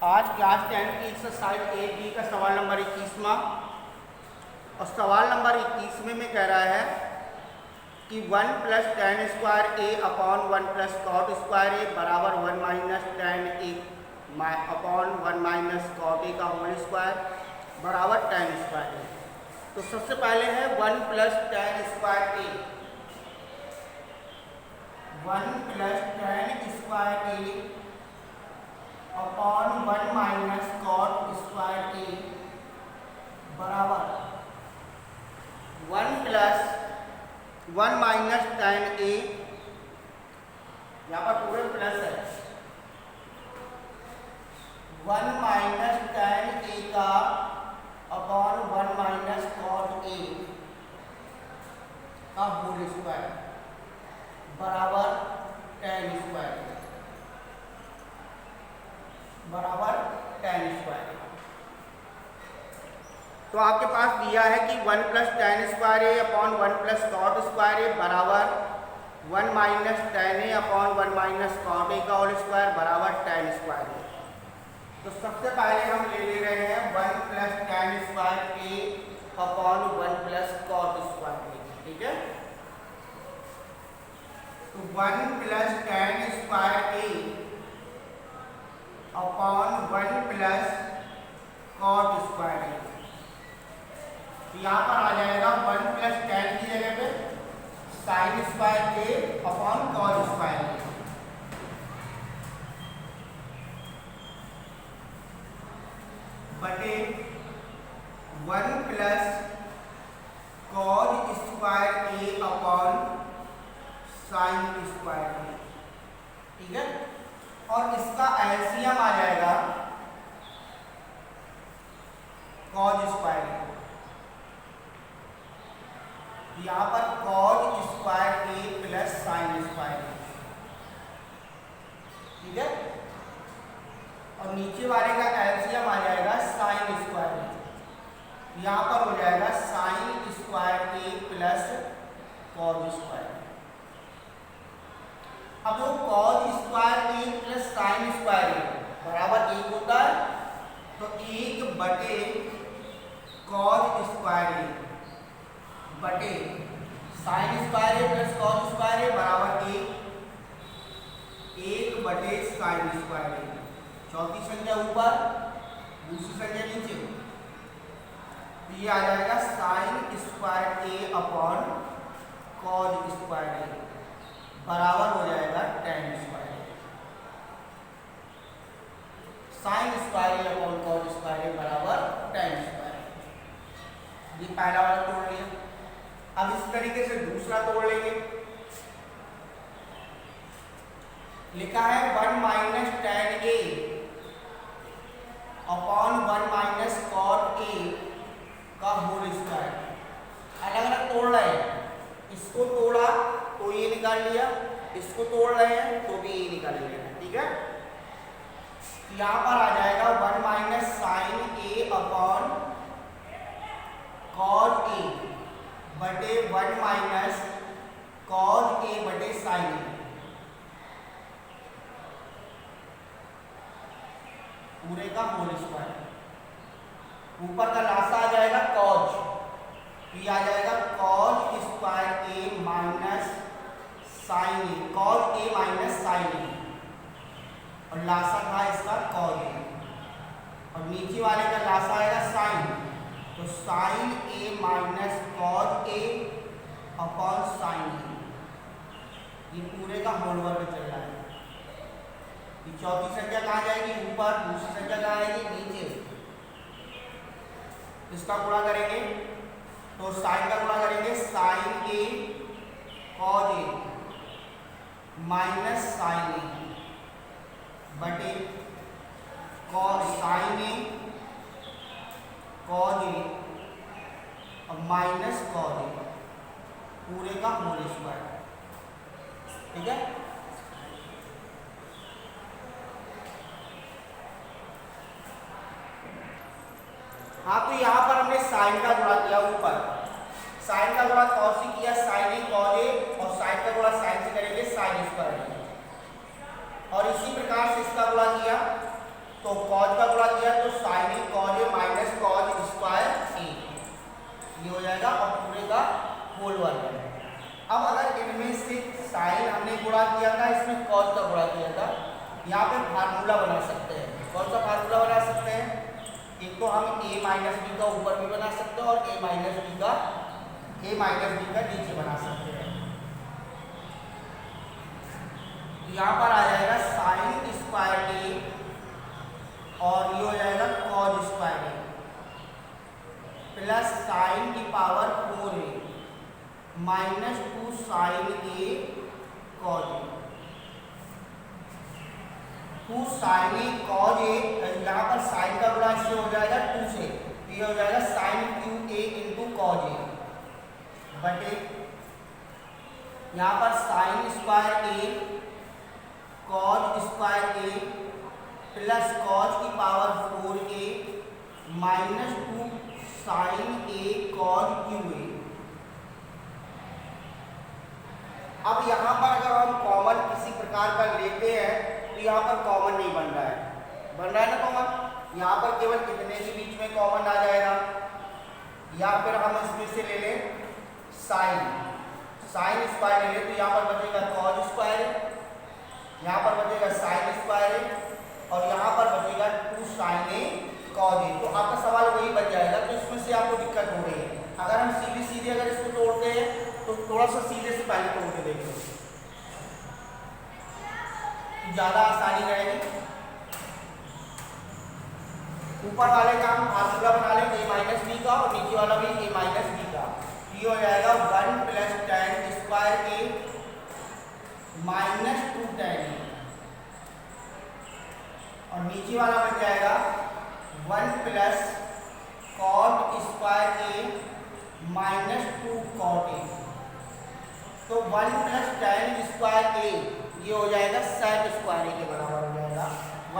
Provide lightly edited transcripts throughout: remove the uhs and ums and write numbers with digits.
आज क्लास 10 की exercise 8B का सवाल नंबर 21वां और सवाल नंबर 21 में कह रहा है कि 1 plus tan square A upon 1 plus cot square A बराबर 1 minus tan A upon 1 minus cot A का होल स्क्वायर बराबर टेन स्क्वायर ए। तो सबसे पहले है 1 plus tan square A, 1 plus tan square A upon 1 minus cot square A बराबर 1 plus 1 minus tan ए, यहाँ पर पूरे प्लस है, 1 माइनस टेन ए का अपॉन 1 माइनस कॉट ए का होल स्क्वायर बराबर टेन स्क्वायर बराबर टेन स्क्वायर। तो आपके पास दिया है कि 1 plus tan square A upon 1 plus cot square A बराबर 1 minus tan A upon 1 minus cot A का होल स्क्वायर बराबर टेन स्क्वायर ए। तो सबसे पहले हम ले रहे हैं 1 plus tan square A upon 1 plus cot square A, ठीक है। तो 1 plus tan square A upon 1 plus cot square A, तो यहाँ पर आ जाएगा 1 प्लस टेन की जगह पे sign square A upon cot square ए, बटे 1 plus cot square A upon sign square A, ठीक है। और इसका एलसीएम आ जाएगा कॉज स्क्वायर ए, यहाँ पर cause square A plus sign square A, ठीक है। और नीचे वाले का एलसीएम आ जाएगा साइन स्क्वायर ए, यहाँ पर हो जाएगा sign square A plus cause square ए। अब वो cause square A plus sign square A बराबर 1 होता है, तो 1 बटे कॉज स्क्वायर ए बटे sign square A plus cause square A बराबर 1 बटे साइन स्क्वायर ए। चौथी संख्या ऊपर, दूसरी संख्या नीचे, तो ये आ जाएगा sign square A upon cos square A बराबर हो जाएगा ten square A. Sign square A upon cos square A बराबर टेन स्क्वायर ए। ये पहला वाला तोड़ लिया। अब इस तरीके से दूसरा तोड़ लेंगे। लिखा है 1 minus tan A upon 1 minus cot A का होल स्क्वायर। अलग अलग तोड़ रहे हैं, इसको तोड़ा तो ये निकाल लिया, इसको तोड़ रहे हैं तो भी ये निकाल लिया, ठीक है। यहाँ पर आ जाएगा 1 minus sign A upon cos A बटे 1 माइनस कॉज ए बटे साइन ए, पूरे का होल स्क्वायर। ऊपर का लासा आ जाएगा कॉज, ये आ जाएगा cause square A minus sign A, cause A minus sign ए, और लासा था इसका कॉज ए, और नीचे वाले का लासा आएगा साइन, तो sign A minus cos A upon sine ए, ये पूरे का होल वर्ग चल रहा है। ये चौथी संख्या कहाँ जाएगी? ऊपर। दूसरी संख्या कहाँ आएगी? नीचे। इसका गुणा करेंगे तो साइन का गुणा करेंगे, sign A cause A minus sign A बटे कॉज साइन ए कॉज ए और माइनस कॉज ए, पूरे का होल स्क्वायर, ठीक है। हाँ, तो यहाँ पर हमने साइन का गुणा किया, ऊपर साइन का गुणा कॉस से किया, साइन ए कॉस ए, और साइन का गुणा साइन से करेंगे साइन स्क्वायर ए, और इसी प्रकार से इसका गुणा किया तो कॉज का गुणा किया तो sign A cause A minus cos square ए, ये हो जाएगा और पूरे का होल वर्ग है। अब अगर इनमें से साइन हमने गुणा किया था, इसमें कॉज का गुणा किया था, यहाँ पे फार्मूला बना सकते हैं। कौन सा फार्मूला बना सकते हैं? एक तो हम a माइनस बी का ऊपर भी बना सकते हैं और a माइनस बी का नीचे बना सकते हैं। यहाँ पर आ जाएगा साइन स्क्वायर ए और ये हो जाएगा cause square A plus sign की power 4a minus 2 sine A cause A. 2 sine A cause ए, यहाँ पर साइन का गुणा इससे हो जाएगा 2 से, तो ये हो जाएगा sine cube A into cos A बटे यहाँ पर sine square A cos square A plus cos की power 4a minus 2 sine A cos cube A. अब यहाँ पर अगर हम कॉमन किसी प्रकार का लेते हैं तो यहाँ पर कॉमन नहीं बन रहा है, बन रहा है ना कॉमन। यहाँ पर केवल कितने के बीच में कॉमन आ जाएगा, या फिर हम इसमें से ले लें साइन स्क्वायर ले लें तो यहाँ पर बचेगा कॉज स्क्वायर, यहाँ पर बचेगा साइन स्क्वायर और यहाँ पर बचेगा 2 साइन ए कॉज ए। तो आपका सवाल वही बन जाएगा। तो इसमें से आपको दिक्कत हो रही है, अगर हम सीधे अगर इसको तोड़ते हैं तो थोड़ा सा सीधे से पहले तोड़ के देखें, ज़्यादा आसानी रहेगी। ऊपर वाले का हम फार्मूला बना लें a माइनस बी का और नीचे वाला भी a माइनस बी का। ये हो जाएगा 1 plus tan square A minus 2 tan ए और नीचे वाला बन जाएगा 1 plus cot square A minus 2 cot A. तो 1 प्लस tan स्क्वायर ए ये हो जाएगा sec स्क्वायर ए के बराबर हो जाएगा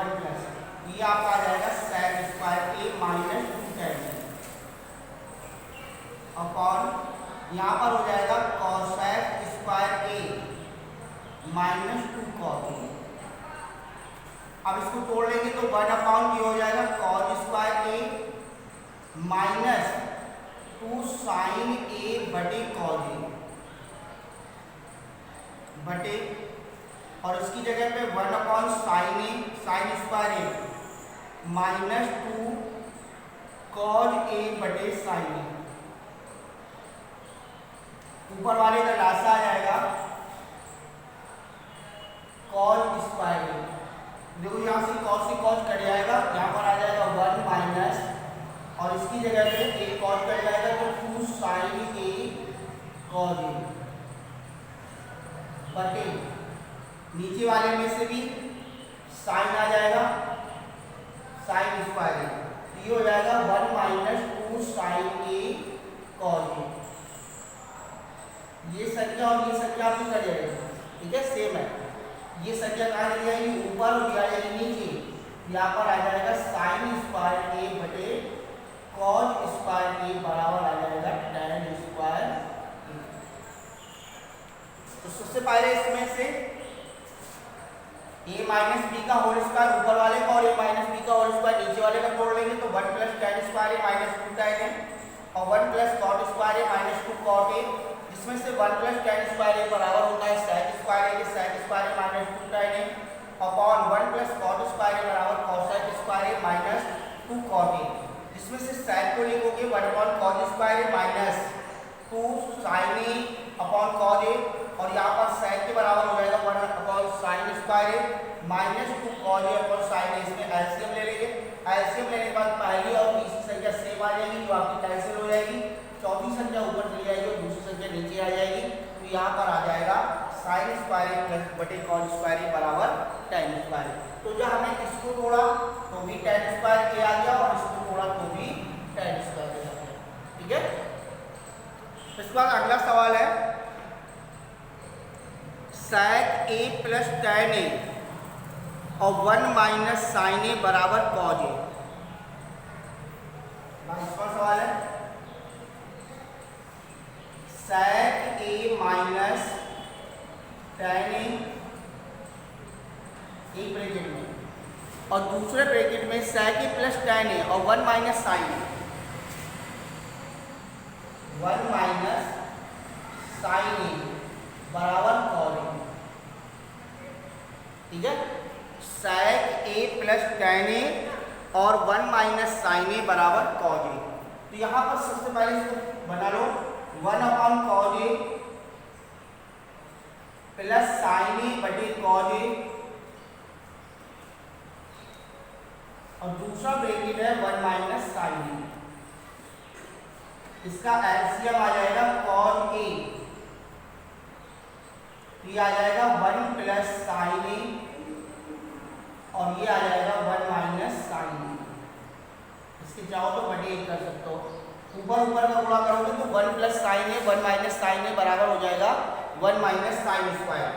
1 प्लस, ये आपका आ जाएगा sec square A minus 2 tan A upon यहाँ पर हो जाएगा cosec square A minus 2 cot ए। अब इसको तोड़ लेंगे तो 1 अपॉन ये हो जाएगा cos square A minus 2 sine A बटे cos ए बटे, और इसकी जगह पे 1 upon sine square A minus 2 cause A बटे साइन ए। ऊपर वाले का लासा आ जाएगा कॉज स्क्वायर ए, देखो यहाँ से कॉज कट जाएगा, यहाँ पर आ जाएगा 1 माइनस और इसकी जगह पे एक कॉज कट जाएगा तो 2 साइन ए कॉज ए बटे नीचे वाले में से भी साइन आ जाएगा साइन स्क्वायर ए, ये हो जाएगा 1 माइनस 2 साइन ए कॉज ए। ये संख्या और ये संख्या आपकी कट जाएगी, ठीक है, सेम है। ये संख्या कहाँ चली जाएगी, ऊपर और दिया जाएगी नीचे। यहाँ पर आ जाएगा साइन स्क्वायर ए बटे कॉज स्क्वायर ए बराबर आ जाएगा tan स्क्वायर ए। तो सबसे पहले इसमें से a माइनस बी का होल स्क्वायर ऊपर वाले का और a माइनस बी का होल स्क्वायर नीचे वाले का तोड़ लेंगे तो 1 plus tan square A minus 2 tan ए और 1 plus cot square A minus 2 cot ए, जिसमें से 1 प्लस tan स्क्वायर ए बराबर होता है sec स्क्वायर ए के sec square A minus 2 tan A upon 1 plus cot square A बराबर cosec square A minus 2 cot ए, जिसमें से sec को लिखोगे 1 upon cot square A minus 2 sin A upon cos ए और यहाँ पर sec के बराबर हो जाएगा 1 upon sin square A minus 2 cos A upon sin ए। इसमें एलसीएम ले लेंगे, एलसीएम लेने के बाद पहली और तीसरी संख्या सेम आ जाएगी जो आपकी कैंसिल हो जाएगी, चौथी संख्या ऊपर चली जाएगी और दूसरी संख्या नीचे आ जाएगी। तो यहाँ पर आ जाएगा साइन स्क्वायर ए प्लस बटे कॉस स्क्वायर ए बराबर tan स्क्वायर ए। तो जब हमने इसको तोड़ा तो भी tan स्क्वायर ए आ गया और इसको तोड़ा तो भी tan स्क्वायर ए आ गया, ठीक है। इसके बाद अगला सवाल है sec ए प्लस tan ए और 1 माइनस साइन ए बराबर कॉज ए। इसका सवाल है sec ए माइनस tan ए एक ब्रैकेट में और दूसरे ब्रैकेट में sec a plus tan a और 1 minus sign A, 1 minus sign ए बराबर cos a। ठीक है, sec a plus tan a और 1 माइनस साइन ए बराबर cos a। तो यहाँ पर सबसे पहले इसको बना लो, 1 upon cos a plus sine A बटे cos a, और दूसरा ब्रैकेट है 1 माइनस साइन ए। इसका एलसीएम आ जाएगा cos a, ये आ जाएगा 1 प्लस साइन ए और ये आ जाएगा 1 माइनस साइन ए। इसके चाहो तो बटे 1 कर सकते हो, ऊपर ऊपर का गुणा करोगे तो 1 plus sine A 1 minus sign ए बराबर हो जाएगा 1 माइनस साइन स्क्वायर।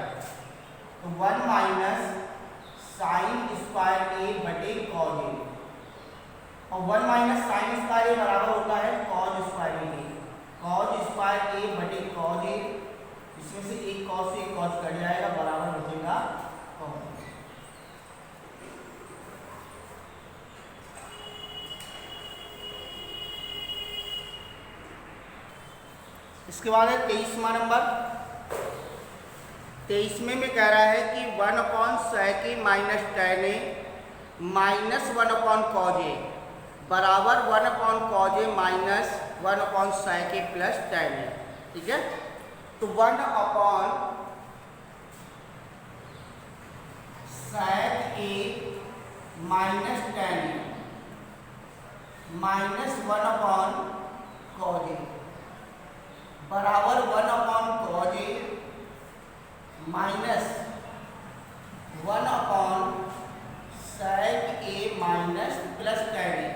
तो 1 माइनस साइन स्क्वायर ए बटे कॉज ए, और 1 माइनस साइन स्क्वायर ए बराबर होता है cause square A. Cos square ए बटे कॉज ए, इसमें से एक कॉज से एक कॉज कट जाएगा, बराबर हो जाएगा कॉज। इसके बाद है 23वां नंबर। 23वें में कह रहा है कि 1 upon sec a minus tan a minus 1 upon cos a बराबर 1 upon cos a minus 1 upon sec a plus tan a। ठीक है, तो 1 upon sec a minus tan a minus 1 upon cos a बराबर 1 upon cos a minus 1 upon sec a minus plus tan a।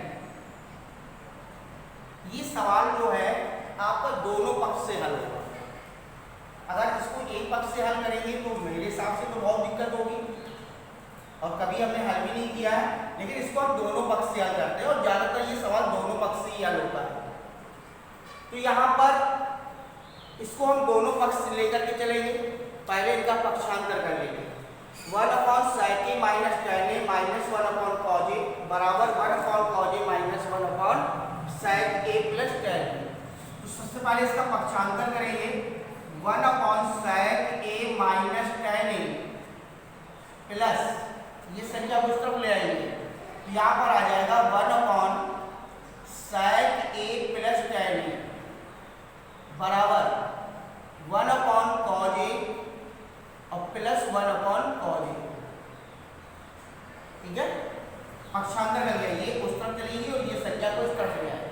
ये सवाल जो है आपका दोनों पक्ष से हल होगा। अगर इसको एक पक्ष से हल करेंगे तो मेरे हिसाब से तो बहुत दिक्कत होगी, और कभी हमने हल भी नहीं किया है, लेकिन इसको हम दोनों पक्ष से हल करते हैं और ज़्यादातर ये सवाल दोनों पक्ष से ही हल होता है। तो यहाँ पर इसको हम दोनों पक्ष से लेकर के चलेंगे। पहले इनका पक्षांतर कर लेंगे, 1 upon sec a minus tan a minus 1 upon cos a बराबर 1 upon cos a minus 1 upon sec a plus tan a। तो सबसे पहले इसका पक्षांतर करेंगे, 1 upon sec a minus tan a plus ये संख्या को इस तरफ ले आएंगे, तो यहाँ पर आ जाएगा 1 upon sec a plus tan a बराबर 1 अपॉन cos a और प्लस 1 अपॉन cos a। ठीक है, पक्षांतर कर लिया, ये उस तरफ चलेगी और ये संख्या को इस तरफ ले आएगी।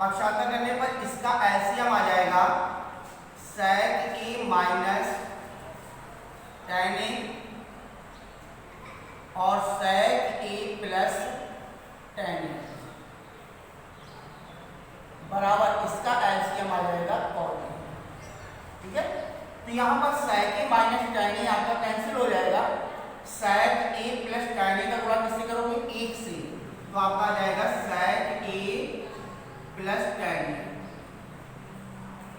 पक्षांतर करने पर इसका एलसीएम आ जाएगा sec a minus tan a और sec a plus tan a बराबर इसका एलसीएम आ जाएगा cos a। ठीक है, तो यहाँ पर sec a minus tan a आपका कैंसिल हो जाएगा, sec a plus tan a का गुणा किससे करोगे, 1 से, तो आपका आ जाएगा sec a plus tan a।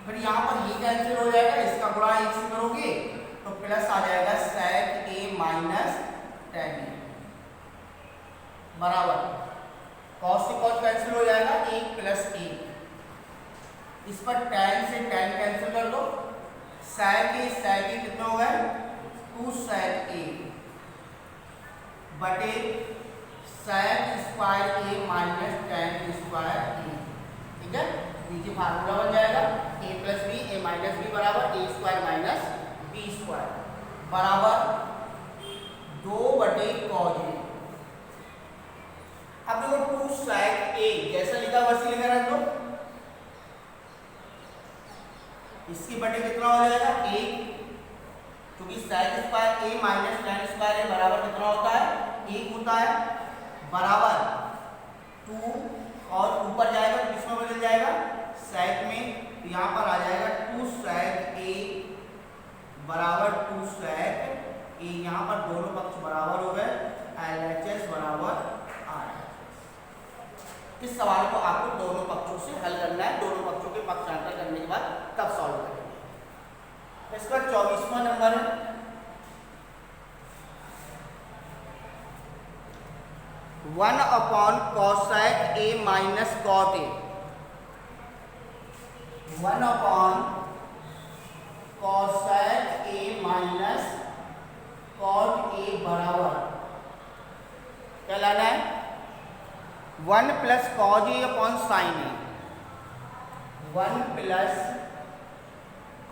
फिर यहाँ पर ये कैंसिल हो जाएगा, इसका गुणा 1 से करोगे तो प्लस आ जाएगा sec a minus tan a बराबर cos से cos कैंसिल हो जाएगा, 1 प्लस 1, इस पर tan से tan कैंसिल कर दो, sec a कितना हो गया 2 sec a बटे sec square a minus tan square a। ठीक है, नीचे फार्मूला बन जाएगा a plus B a minus B बराबर a square minus b square बराबर 2 बटे cos a। अब देखो 2 sec a जैसा लिखा वैसे लिखा रख दो, इसकी बटे कितना हो जाएगा 1, क्योंकि sec square a minus tan square a बराबर कितना होता है 1 होता है, बराबर 2 और ऊपर जाएगा तो किसमें बदल जाएगा sec में, तो यहाँ पर आ जाएगा 2 sec a बराबर 2 sec a। यहाँ पर दोनों पक्ष बराबर हो गए, LHS बराबर RHS। इस सवाल को आपको दोनों पक्षों से हल करना है, दोनों पक्षों के पक्षांतर करने के बाद तब सॉल्व करेंगे। इसका 24वां नंबर है, 1 upon cosec A minus cot A, 1 upon cosec A minus cot A बराबर क्या लाना है, 1 plus cos A upon sine A, 1 plus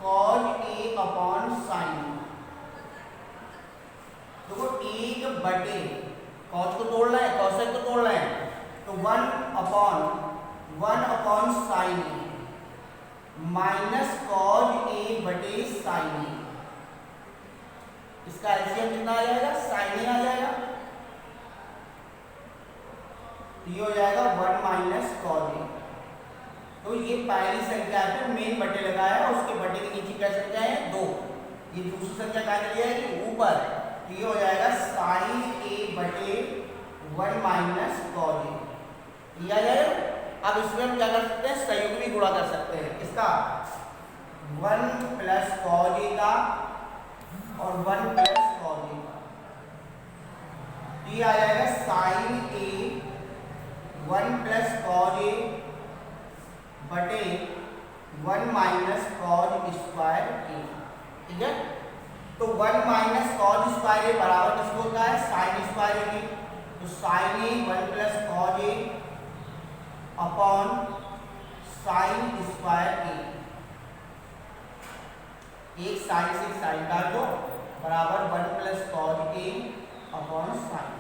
cos A upon sine A. देखो एक बटे कॉज को तोड़ना है, कॉसेक को तोड़ना है, तो 1 upon sine A minus cos A बटे साइन ए। इसका एलसीएम कितना आ जाएगा, साइन ए आ जाएगा, ये हो जाएगा 1 माइनस कॉज ए। तो ये पहली संख्या पे मेन बटे लगाया, उसके बटे के नीचे क्या संख्या है, 2। ये दूसरी संख्या क्या चली जाएगी ऊपर, तो ये हो जाएगा साइन ए बटे 1 माइनस कॉज ए, आ जाएगा। अब इसमें हम क्या कर सकते हैं, संयुग्म भी गुणा कर सकते हैं, इसका 1 प्लस कॉज ए का और 1 प्लस कॉज ए का, ये आ जाएगा sign A 1 plus cos A बटे 1 माइनस कॉज स्क्वायर ए, ठीक है। तो 1 माइनस कॉज स्क्वायर ए बराबर किसको होता है, साइन स्क्वायर ए की, तो sign A 1 plus cos A upon sign square ए, एक साइन से साइन काट दो, बराबर 1 plus cos A upon sign.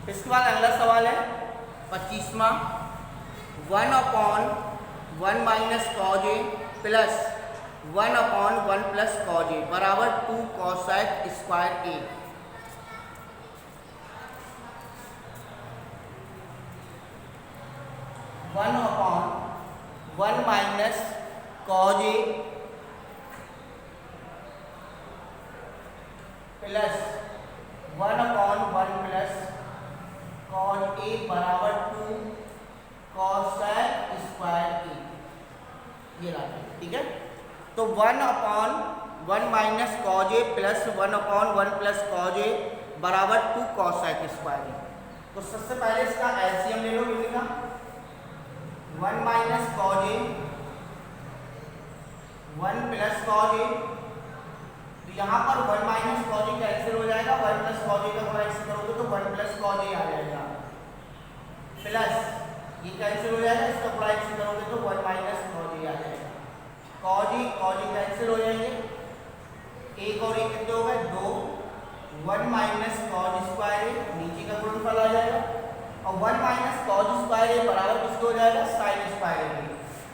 इसके बाद अगला सवाल है 25वां, 1 अपॉन 1 माइनस कॉज ए प्लस 1 अपॉन 1 प्लस कॉज ए बराबर 2 कॉसेक स्क्वायर ए। वन अपॉन 1 माइनस कॉज ए प्लस 1 अपॉन 1 प्लस कॉज ए बराबर 2 कॉसेक स्क्वायर ए, ये रहा, ठीक है। तो 1 अपॉन 1 माइनस कॉज ए प्लस 1 अपॉन 1 प्लस कॉज ए बराबर 2 कॉसेक स्क्वायर ए। तो सबसे पहले इसका एलसीएम ले लो, मिलेगा 1 माइनस कॉज ए 1 प्लस कॉज ए, तो यहाँ पर 1 माइनस कॉज ए कैंसिल हो जाएगा, 1 प्लस कॉज ए का कैंसिल करोगे तो 1 प्लस कॉज ए आ जाएगा, प्लस ये कैंसिल हो जाएगा, इसका पूरा कैंसिल करोगे तो 1 माइनस कॉज ए आ जाएगा, कॉज ए कैंसिल हो जाएंगे, एक और एक कितने हो गए 2, 1 माइनस कॉज स्क्वायर ए नीचे का गुणनफल आ जाएगा, और 1 माइनस कॉज स्क्वायर ए बराबर किसको हो जाएगा, साइन स्क्वायर ए,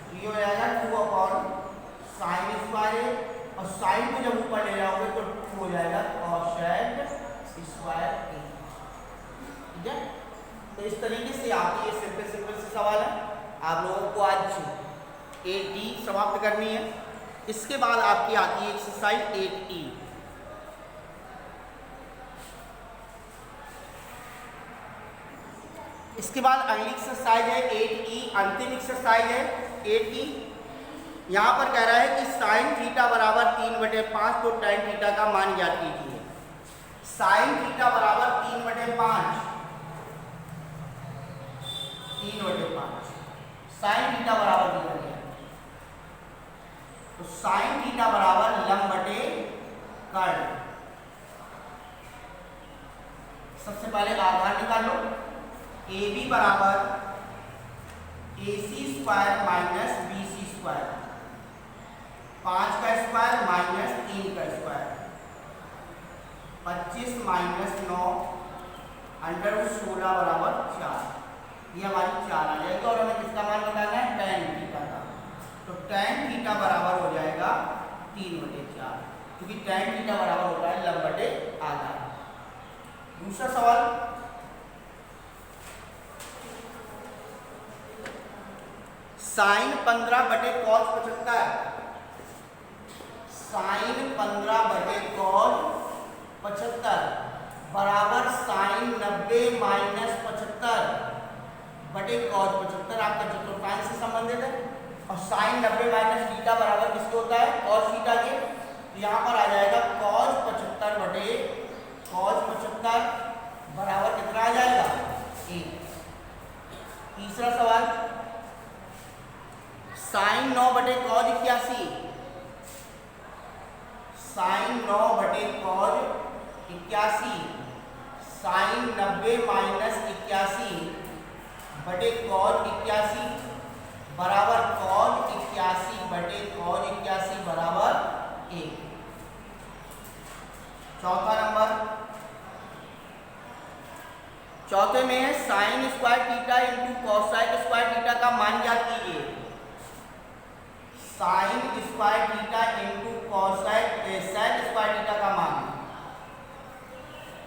तो ये हो जाएगा 2 अपॉन साइन स्क्वायर ए, और साइन को जब ऊपर ले जाओगे तो 2 हो जाएगा कॉसेक स्क्वायर ए, ठीक है। तो इस तरीके से आपके ये सिंपल से सवाल है, आप लोगों को आज 8D समाप्त करनी है। इसके बाद आपकी आती है एक्सरसाइज 8E। इसके बाद अगली एक्सरसाइज है 8E, अंतिम एक्सरसाइज है 8E। यहाँ पर कह रहा है कि साइन थीटा बराबर 3/5, तो tan थीटा का मान ज्ञात कीजिए। साइन थीटा बराबर 3/5, 3/5 साइन थीटा बराबर दिया गया, तो साइन थीटा बराबर लंब बटे कर्ण। सबसे पहले आधार निकालो, ए बी बराबर AC square minus BC square, 5 का स्क्वायर माइनस 3 का स्क्वायर, 25 माइनस 9 √16 बराबर 4, ये हमारी 4 आ जाएगी। और हमें किसका मान बताना है, tan थीटा का, तो tan थीटा बराबर हो जाएगा 3/4, क्योंकि tan थीटा बराबर होता है लंब बटे आधार। दूसरा सवाल, साइन 15/cos 75, साइन 15/cos 75 बराबर साइन 90 माइनस 75/cos 75 आपका चतुर्थांश से संबंधित है, और साइन 90 माइनस थीटा बराबर किसको होता है, cos थीटा के, तो यहाँ पर आ जाएगा cos बटे कॉज 81 साइन 90 माइनस 81 बटे कॉज 81 बराबर कॉज 81 बटे कॉज 81 बराबर 1। चौथा नंबर, चौथे में है sine square theta into cos square theta का मान ज्ञात कीजिए। Sine square theta into cos square theta का मान,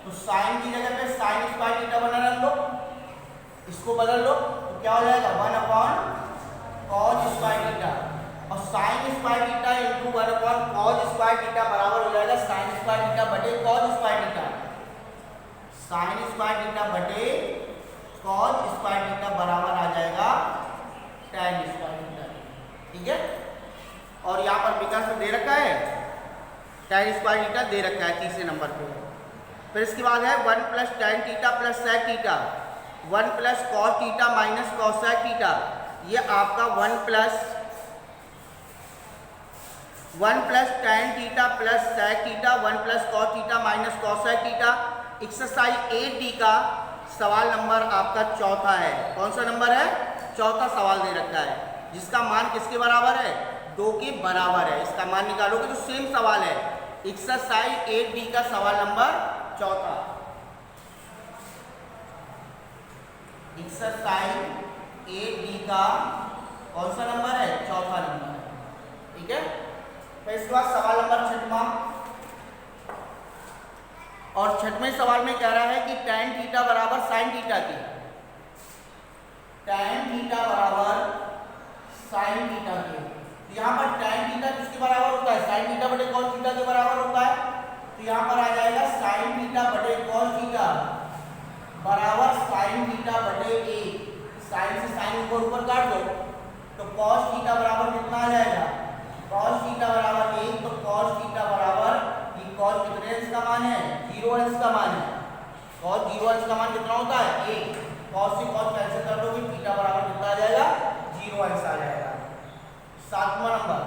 तो साइन की जगह पे साइन स्क्वायर थीटा बना रख लो, इसको बदल लो तो क्या हो जाएगा 1 अपॉन कॉज स्क्वायर थीटा, और sign square theta into 1 upon cos square theta बराबर हो जाएगा साइन स्क्वायर थीटा बटे cause square theta. Sign square theta बटे कॉज स्क्वायर थीटा बराबर आ जाएगा tan स्क्वायर थीटा। ठीक है, और यहाँ पर विकल्प दे रखा है tan स्क्वायर थीटा दे रखा है तीसरे नंबर पे। फिर इसके बाद है 1 plus tan theta plus sec theta, 1 plus cos theta minus cosec theta. ये आपका 1 plus tan theta plus sec theta, 1 plus cos theta minus cosec theta. Exercise 8D का सवाल नंबर आपका चौथा है। कौन सा नंबर है? चौथा सवाल दे रखा है, जिसका मान किसके बराबर है? 2 के बराबर है। इसका मान निकालोगे तो सेम सवाल है। एक्सरसाइज 8D का सवाल नंबर चौथा। एक्सरसाइज 8D का कौन सा नंबर है? चौथा नंबर है। ठीक है, फिर इसके बाद सवाल नंबर 6वां, और 6वें सवाल में कह रहा है कि tan थीटा बराबर sin थीटा की, tan थीटा बराबर sin थीटा के। तो यहाँ पर tan थीटा किसके बराबर होता है? sin थीटा बटे cos थीटा के बराबर होता है। तो यहाँ पर आ जाएगा sin थीटा बटे cos थीटा बराबर sin थीटा बटे 1। sin से sin ऊपर ऊपर काट दो तो cos थीटा बराबर कितना आ जाएगा? cos थीटा बराबर 1। तो cos थीटा बराबर, ये cos कितने अंश का मान है? 0 अंश का मान है। cos 0 अंश का मान कितना होता है? 1। cos से cos कैंसिल कर दोगे, थीटा बराबर कितना आ जाएगा? 0 अंश आ जाएगा। 7वां नंबर,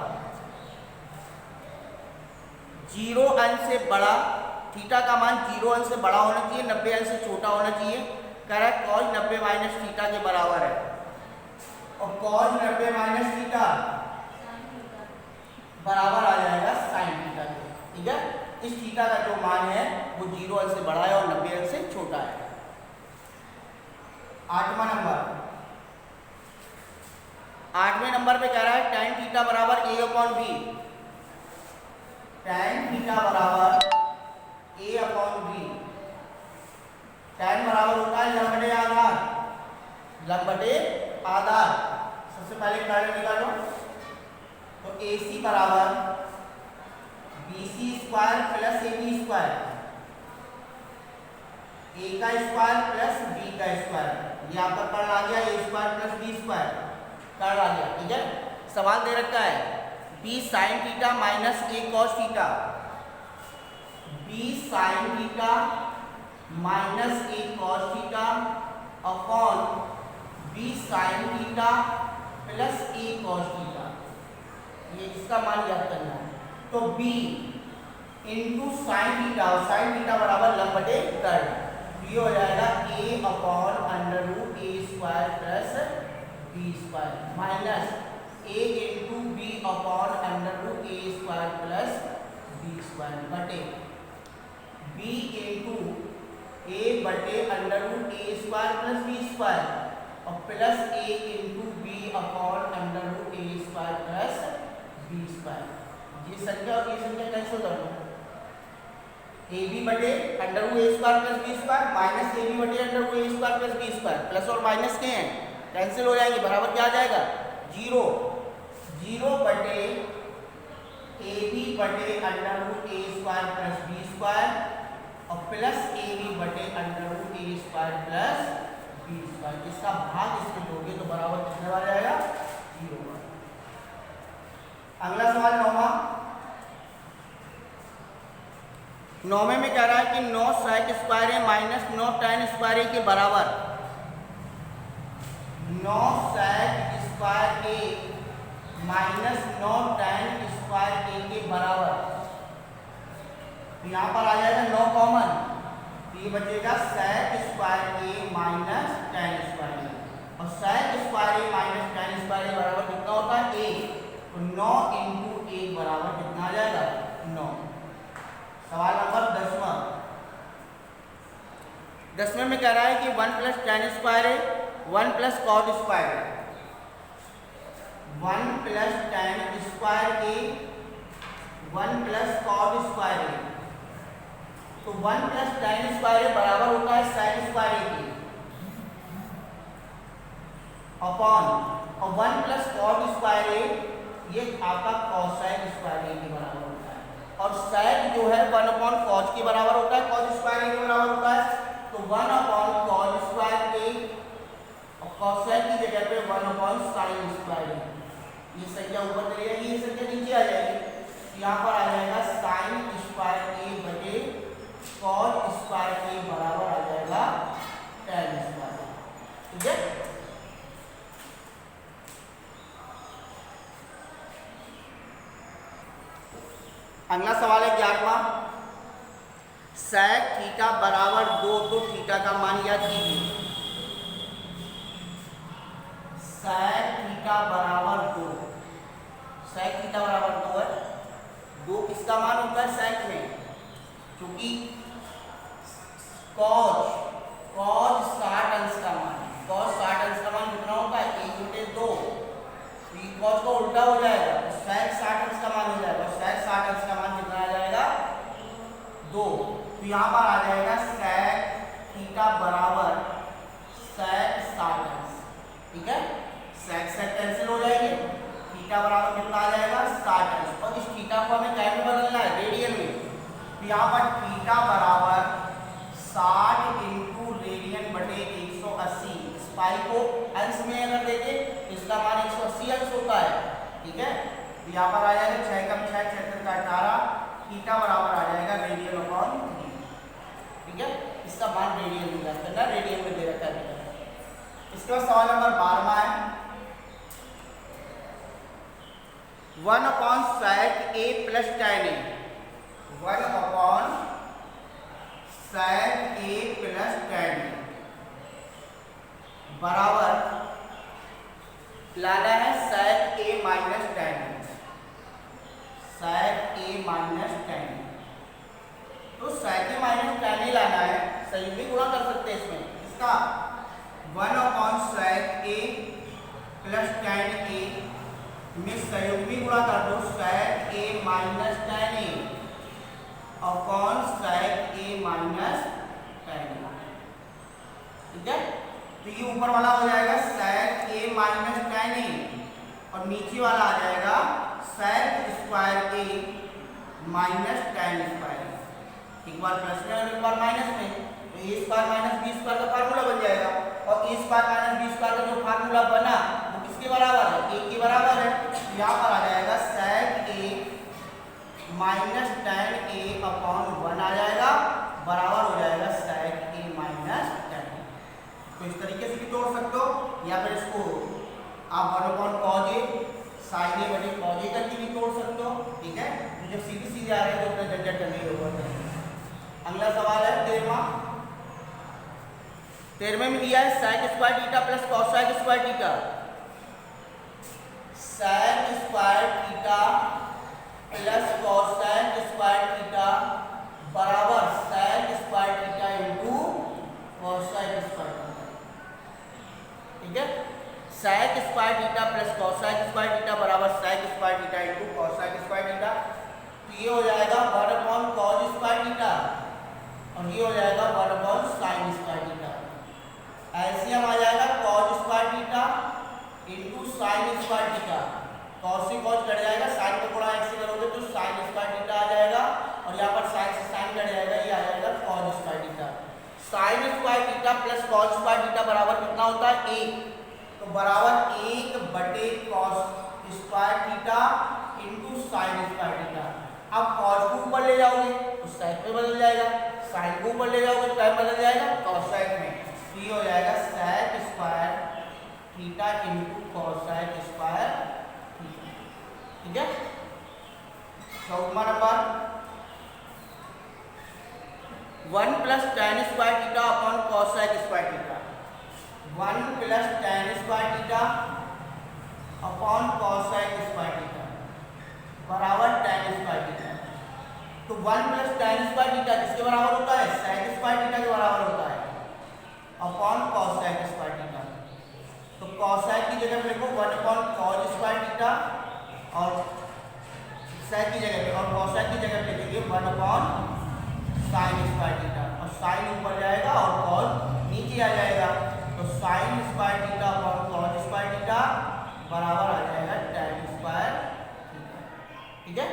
0 अंश से बड़ा, थीटा का मान 0 अंश से बड़ा होना चाहिए, 90 अंश से छोटा होना चाहिए। कह रहा है cos 90 माइनस थीटा के बराबर है, और cos 90 माइनस थीटा बराबर आ जाएगा sin थीटा के। ठीक है, इस थीटा का जो मान है वो 0 अंश से बड़ा है और 90 अंश से छोटा है। 8वां नंबर, 8वें नंबर पे कह रहा है tan थीटा बराबर a upon b। tan theta बराबर a अपॉन b। tan बराबर होता है लंब बटे आधार, लंब बटे आधार। सबसे पहले कारण निकालो, तो AC बराबर BC square plus AB square, A का स्क्वायर प्लस B का स्क्वायर। ये आपका कर्ण आ गया, A square plus B square, कर्ण आ गया। ठीक है, सवाल दे रखा है B sin theta minus A cos theta, B sin theta minus A cos theta upon B sin theta plus A cos theta. ये इसका मान याद करना है। तो B इंटू साइन थीटा, और साइन थीटा बराबर लंब बटे कर्ण। ये हो जाएगा A upon under root A square plus B square minus A into B upon under root A square plus B square बटे B इंटू A बटे under root A square plus B square, और plus A into B upon under root A square plus B square. ये संख्या और ये संख्या cancel कर दो, AB बटे under root A square plus B square minus AB बटे under root A square plus B square. Plus और माइनस के हैं, कैंसिल हो जाएंगे, बराबर क्या आ जाएगा? 0। 0 बटे AB बटे under root A square plus B square, और प्लस AB बटे under root A square plus B square. इसका भाग इसमें लोगे तो बराबर कितने आ जाएगा? 0। अगला सवाल 9वां। 9वें में कह रहा है कि 9 sec स्क्वायर है माइनस 9 tan स्क्वायर के बराबर। 9 sec square A minus 9 tan square ए के बराबर। तो यहाँ पर आ जाएगा 9 कॉमन, तो ये बचेगा sec square a minus tan square a, और sec square a minus tan square a बराबर कितना होता है 1, तो 9 इंटू 1 बराबर कितना आ जाएगा 9। सवाल नंबर 10वां में कह रहा है कि 1 प्लस tan स्क्वायर है 1 प्लस cos स्क्वायर है, 1 plus tan square A 1 plus cos square A, तो 1 प्लस tan स्क्वायर ए बराबर होता है sin स्क्वायर ए के अपॉन, और 1 प्लस cos स्क्वायर ए ये आपका cosec स्क्वायर ए के बराबर होता है, और sec जो है 1 अपॉन cos के बराबर होता है, cos स्क्वायर ए के बराबर होता है, तो 1 अपॉन cos स्क्वायर ए और cosec की जगह पे 1 अपॉन sin स्क्वायर ए, ये संख्या ऊपर चली जाएगी, ये संख्या नीचे आ जाएगी, यहाँ पर आ जाएगा sin स्क्वायर ए बटे cos स्क्वायर ए बराबर आ जाएगा tan स्क्वायर, ठीक है। अगला सवाल है 11वां, sec थीटा बराबर 2, तो थीटा का मान याद कीजिए, sec थीटा बराबर 2, sec थीटा बराबर 2 है, 2 किसका मान होता है sec में, क्योंकि cos 60 अंश का मान, cos 60 अंश का मान कितना होता है 1 बटे 2, cos को उल्टा हो जाएगा तो sec 60 अंश का मान हो जाएगा, sec 60 अंश का मान कितना आ जाएगा 2, तो यहाँ पर आ जाएगा sec थीटा बराबर sec 60 अंश, ठीक है, sec कैंसिल हो जाएंगे, थीटा बराबर कितना आ जाएगा 60 अंश, और इस थीटा को हमें क्या में बदलना है रेडियन में, तो यहाँ पर थीटा बराबर 60 इंटू रेडियन बटे 180, इस पाई को अंश में अगर देखें इसका मान 180 अंश होता है, ठीक है, तो यहाँ पर आ जाएगा 6 कम 6 76 का 18, थीटा बराबर आ जाएगा रेडियन अपॉन 3, ठीक है, इसका मान रेडियन में करना, रेडियन में दे रखा है। इसके बाद सवाल नंबर 12वां है, 1 upon sec a plus tan a, 1 upon sec a plus tan a बराबर लाना है sec a minus tan a, sec a minus tan a, तो sec a minus tan a लाना है, संयुग्मी गुणा कर सकते हैं इसमें, इसका 1 upon sec a plus tan a में संयुग्मी गुणा कर दो sec a minus tan a upon sec a minus tan a, ठीक है, तो ये ऊपर वाला हो जाएगा sec a minus tan a, और नीचे वाला आ जाएगा sec square a minus tan square, एक बार प्लस में और एक बार माइनस में, तो a square minus b square का फार्मूला बन जाएगा, और a square minus b square का जो फार्मूला बना वो किसके बराबर है, a के बराबर है, तो यहाँ पर आ जाएगा sec a minus tan a upon 1 आ जाएगा, बराबर हो जाएगा sec a minus tan a, तो इस तरीके से भी तोड़ सकते हो, या फिर इसको आप 1 upon cos a sin a बटे cos a करके भी तोड़ सकते हो, ठीक है, तो जब सीधी सीधे आ रहे हैं तो अपना झंझट करने की जरूरत नहीं। अगला सवाल है 13वां में दिया है sec square theta plus cosec square theta, sec square theta plus cosec square theta बराबर sec square theta into cosec square theta, ठीक है, sec square theta plus cosec square theta बराबर sec square theta into cosec square theta, तो ये हो जाएगा 1 upon cos square theta, और ये हो जाएगा 1 upon sin square theta, LCM आ जाएगा cos square theta into sin square theta, cos से cos कट जाएगा, sin को गुणा x से करोगे तो sin स्क्वायर थीटा आ जाएगा, और यहाँ पर sin से sin कट जाएगा, ये आ जाएगा cos square theta, sin square theta plus cos square theta बराबर कितना होता है 1, तो बराबर 1 बटे cos square theta into sin square theta, अब cos को ऊपर ले जाओगे तो sec में बदल जाएगा, sin को ऊपर ले जाओगे तो क्या बदल जाएगा cosec में, तो ये हो जाएगा sec square theta into cosec square theta, ठीक है। 14वां number 1 plus tan square theta upon cosec square theta, 1 plus tan square theta upon cosec square theta बराबर tan स्क्वायर थीटा। तो 1 प्लस tan स्क्वायर थीटा किसके बराबर होता है? sec square theta के बराबर होता है अपॉन cosec स्क्वायर थीटा। तो cosec की जगह पे लिखो 1 अपॉन cos स्क्वायर थीटा और sec की जगह पे, और cosec की जगह पे लिखेंगे 1 अपॉन sin स्क्वायर थीटा, और sin ऊपर जाएगा और cos नीचे आ जाएगा। तो sin square theta upon cos square theta बराबर आ जाएगा tan स्क्वायर थीटा। ठीक है,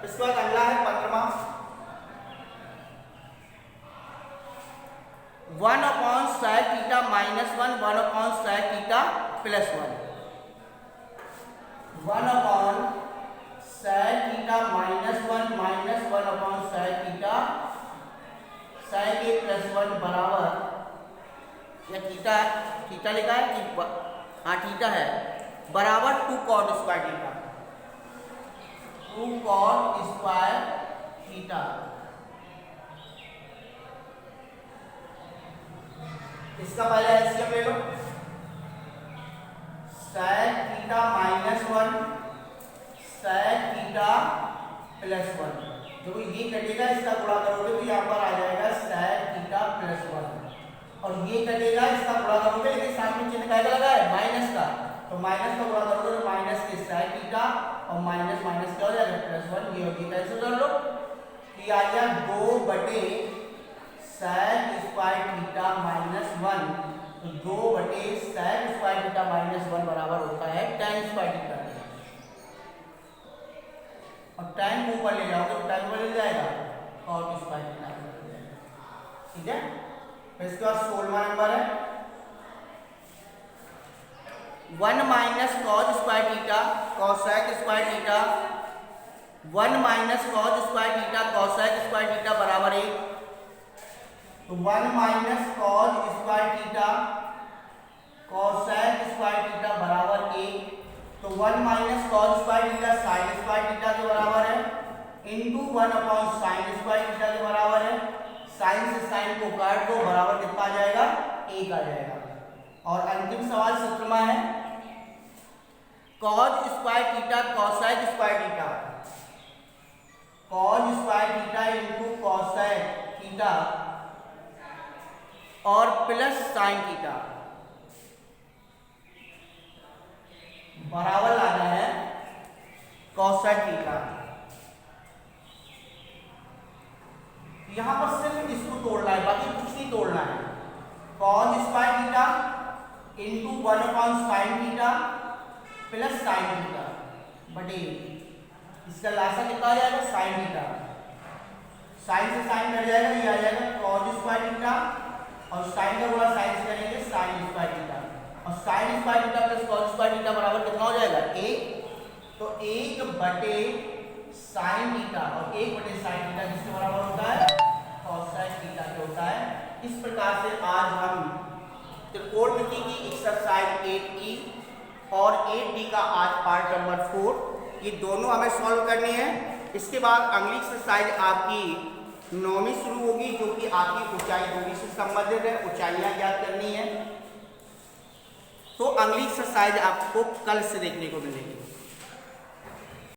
इसके बाद अगला है 15वां, 1 upon sec theta minus 1, 1 upon sec theta plus 1, 1 upon sec theta minus 1 minus 1 upon sec theta sec ए प्लस 1 बराबर, या थीटा थीटा लिखा है कि हाँ थीटा है, बराबर 2 cot square theta, 2 cot square theta. इसका पहले एलसीएम ले लो, sec theta minus 1 sec theta plus 1, जब ये कटेगा इसका गुणा करोगे तो यहाँ पर आ जाएगा sec थीटा प्लस 1, और ये कटेगा इसका गुणा करोगे, लेकिन साथ में चिन्ह क्या लगा है? माइनस का, तो माइनस का गुणा करोगे तो माइनस के sec थीटा और माइनस माइनस क्या हो जाएगा? प्लस 1। ये होगी, कैसे कर लो कि आ गया 2 बटे sec स्क्वायर थीटा माइनस 1, तो 2 बटे sec स्क्वायर थीटा माइनस 1 बराबर होता है tan स्क्वायर थीटा, और tan को ऊपर ले जाओगे तो tan ऊपर ले जाएगा cot स्क्वायर थीटा। ठीक है, फिर इसके बाद 16वां नंबर है 1 minus cos square theta cosec square theta, 1 minus cos square theta cosec square theta बराबर 1, तो 1 minus cos square theta cosec square theta बराबर 1, तो 1 minus cos square theta sin square theta के बराबर है, into 1 upon sin square theta के बराबर है, sin से sin को काट दो बराबर कितना आ जाएगा? 1 आ जाएगा। और अंतिम सवाल 17वां है cos square theta cosec square theta, cos square theta into cosec theta और प्लस sin थीटा बराबर लाना है cosec थीटा। यहां पर सिर्फ इसको तोड़ना है, बाकी कुछ नहीं तोड़ना है। cos square theta into 1 upon sin theta plus sin theta बटे, इसका लासा कितना आ जाएगा? sin थीटा, sin से sin कट जाएगा, ये आ जाएगा cos स्क्वायर थीटा, और sin का गुणा sin से करेंगे sin स्क्वायर थीटा, और sin square theta plus cos square theta बराबर कितना हो जाएगा? 1, तो 1 बटे sin थीटा, और 1 बटे sin थीटा किसके बराबर होता है? cosec थीटा के होता है। इस प्रकार से आज हम त्रिकोणमिति की एक्सरसाइज 8E और 8D का आज पार्ट नंबर 4 ये दोनों हमें सॉल्व करनी है। इसके बाद अगली एक्सरसाइज आपकी 9वीं शुरू होगी, जो कि आपकी ऊंचाई दूरी से संबंधित है, ऊंचाइयां ज्ञात करनी है। तो अगली एक्सरसाइज आपको कल से देखने को मिलेगी।